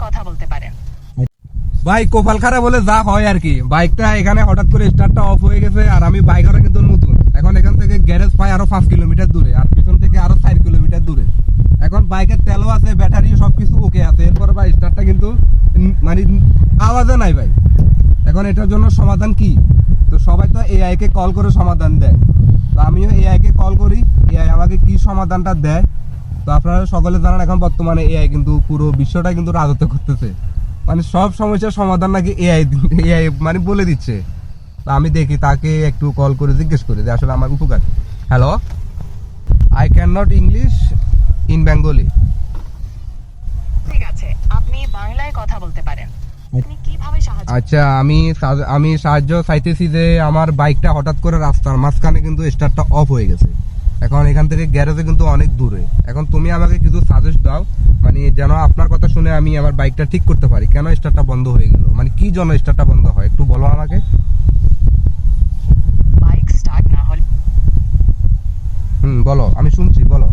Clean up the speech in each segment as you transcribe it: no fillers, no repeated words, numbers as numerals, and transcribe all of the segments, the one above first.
কথা বলতে পারেন। ভাই কপাল খারাপ বলে যা হয় আর কি, বাইকটা এখানে হঠাৎ করে স্টার্টটা অফ হয়ে গেছে। আর আমি বাইকটা কিন্তু নতুন, এখন এখান থেকে গ্যারেজ পাই আরো 5 কিলোমিটার দূরে, আর পিছন থেকে আরো 4 কিলোমিটার দূরে। এখন বাইকের তেলও আছে, ব্যাটারি সবকিছু ওকে আছে, এরপর ভাই স্টার্টটা কিন্তু মানে আওয়াজে নাই ভাই। এখন এটার জন্য সমাধান কি? তো সবাই তো এআই কে কল করে সমাধান দেয়, তো আমিও এআই কে কল করি, এআই আমাকে কি সমাধানটা দেয়। তো আপনারা সকলে জানেন এখন বর্তমানে এআই কিন্তু পুরো বিশ্বটা কিন্তু রাজত্ব করতেছে, মানে সব সমস্যার সমাধান নাকি এআই এআই মানে বলে দিচ্ছে। তো আমি দেখি তাকে একটু কল করে জিজ্ঞেস করি যে আসলে আমার উপকার। Hello, I can not English in Bengali. ঠিক আছে, আপনি বাংলায় কথা বলতে পারেন। আপনি কিভাবে সাহায্য? আচ্ছা, আমি সাহায্য চাইতেছি যে আমার বাইকটা হঠাৎ করে রাস্তার মাঝখানে কিন্তু স্টার্টটা অফ হয়ে গেছে। এখন এখান থেকে গ্যারেজে কিন্তু অনেক দূরে। এখন তুমি আমাকে কিছু সাজেস্ট দাও, মানে যেন আপনার কথা শুনে আমি আমার বাইকটা ঠিক করতে পারি। কেন স্টার্টটা বন্ধ হয়ে গেল, মানে কি জন্য স্টার্টটা বন্ধ হয়, একটু বলো আমাকে। বাইক স্টার্ট না হলে বলো, আমি শুনছি, বলো।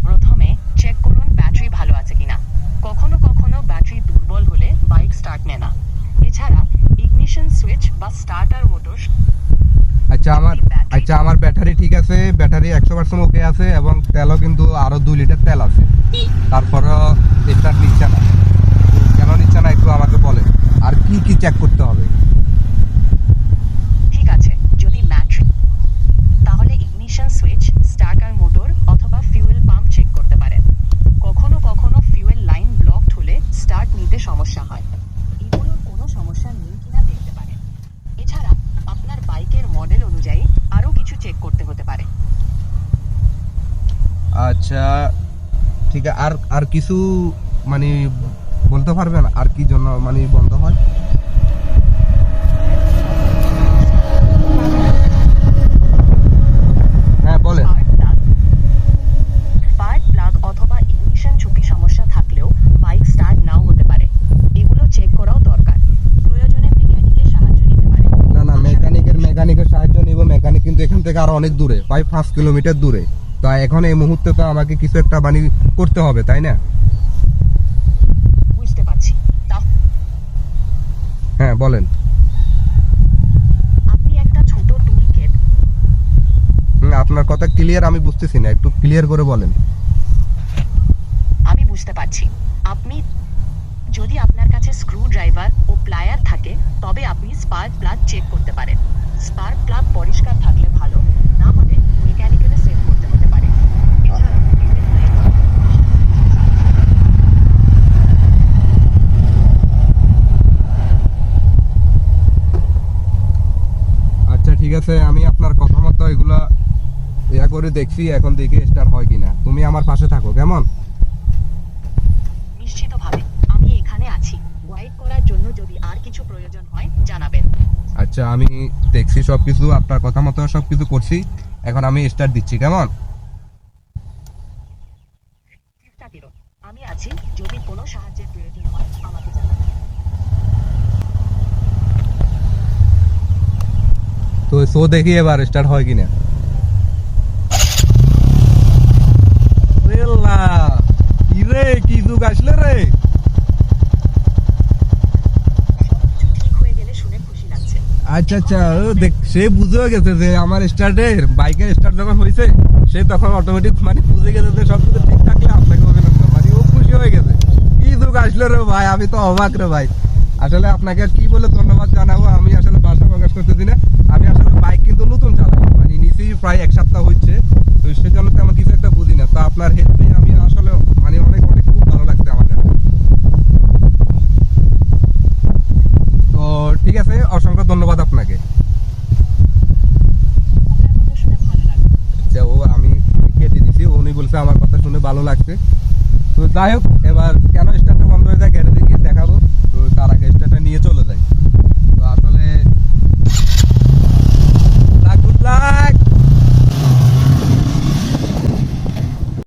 প্রথমে চেক করুন ব্যাটারি ভালো আছে কিনা। কখনো কখনো ব্যাটারি দুর্বল হলে বাইক স্টার্ট নেয় না। এছাড়া ইগনিশন সুইচ বা স্টার্টার মোটর। আচ্ছা আমার ব্যাটারি ঠিক আছে, ব্যাটারি 100% ওকে আছে, এবং তেলও কিন্তু আরো 2 লিটার তেল আছে, তারপরও স্টার্ট নিচ্ছে না। কেন নিচ্ছে না একটু আমাকে বলে, আর কি কি চেক করতে হবে? ঠিক আছে, যদি ব্যাটারি, তাহলে ইগনিশন সুইচ, স্টার্টার মোটর অথবা ফিউয়েল পাম্প চেক করতে পারেন। কখনো কখনো ফিউয়েল লাইন ব্লকড হলে স্টার্ট নিতে সমস্যা হয়। এগুলোর কোনো সমস্যা নেই কিনা দেখতে পারেন। এছাড়া আপনার বাইকের মডেল অনুযায়ী আরো কিছু চেক করতে হতে পারে। আচ্ছা ঠিক আছে, আর কিছু মানে বলতে পারবেন আর কি জন্য মানে বন্ধ হয়? হ্যাঁ বলেন। স্পার্ক প্লাগ অথবা ইগনিশন ঝুঁকি সমস্যা থাকলেও বাইক স্টার্ট নাও হতে পারে। এগুলো চেক করাও দরকার। প্রয়োজনে মেকানিকের সাহায্য নিতে পারে। না, মেকানিকের সাহায্য নিব। মেকানিক কিন্তু এখান থেকে আরো অনেক দূরে, প্রায় 5 কিলোমিটার দূরে। তো এখন এই মুহূর্তে তো আমাকে কিছু একটা মানে করতে হবে, তাই না? বুঝতে পারছি। হ্যাঁ বলেন। আপনি একটা ছোট টুল কিট। আপনার কথা ক্লিয়ার আমি বুঝতেছি না, একটু ক্লিয়ার করে বলেন। আমি বুঝতে পারছি। আপনি যদি আপনার কাছে স্ক্রু ড্রাইভার ও প্লায়ার থাকে তবে আপনি স্পার্ক প্লাগ চেক করতে পারেন। স্পার্ক প্লাগ পরিষ্কার থাকলে ভালো, না হলে মেকানিক্যালে সেট করতে হতে পারে। এছাড়া আচ্ছা ঠিক আছে, আমি আপনার কথা মতো এগুলা ইয়া করে দেখছি, এখন দেখি স্টার্ট হয় কিনা। তুমি আমার পাশে থাকো কেমন? নিশ্চিতভাবে আমি এখানে আছি গাইড করার জন্য। যদি আর কিছু প্রয়োজন হয় জানাবেন। আচ্ছা আমি দেখছি সবকিছু, আপনার কথা মতো সবকিছু করছি। এখন আমি স্টার্ট দিচ্ছি কেমন? চেষ্টা করুন, আমি আছি। যদি কোনো সাহায্যের প্রয়োজন হয় আমাকে জানাবেন। তো সো দেখি এবার স্টার্ট হয় কিনা। কি যুগ আসলে রে। সবকিছু ঠিক হয়ে গেলে শুনে খুশি লাগছে। আচ্ছা দেখ, সে বুঝেও গেছে যে আমার স্টার্টের বাইকের স্টার্ট যখন হয়েছে, সে তখন অটোমেটিক মানে বুঝে গেছে যে সবকিছু ঠিক থাকলে আপনাকে অভিনন্দন, মানে ও খুশি হয়ে গেছে। কি যুগ আসলো রে ভাই, আমি তো অবাক রে ভাই। আসলে আপনাকে কি বলে ধন্যবাদ জানাবো, আমি আসলে ভাষা প্রকাশ করতেছি না। আমি আসলে বাইক কিন্তু নতুন চালাই, মানে নিচে প্রায় 1 সপ্তাহ হচ্ছে, তো সেজন্য তেমন কিছু একটা বুঝি না। তো আপনার হেল্পে আমি আসলে মানে অনেক অনেক খুব ভালো লাগছে আমার কাছে। তো ঠিক আছে, অসংখ্য ধন্যবাদ আপনাকে। আপনার কথা শুনে ভালো লাগলো। আচ্ছা, ও আমি কেটে দিছি, উনি বলছে আমার কথা শুনে ভালো লাগছে। তো যাই হোক, এবার কেন স্টার্ট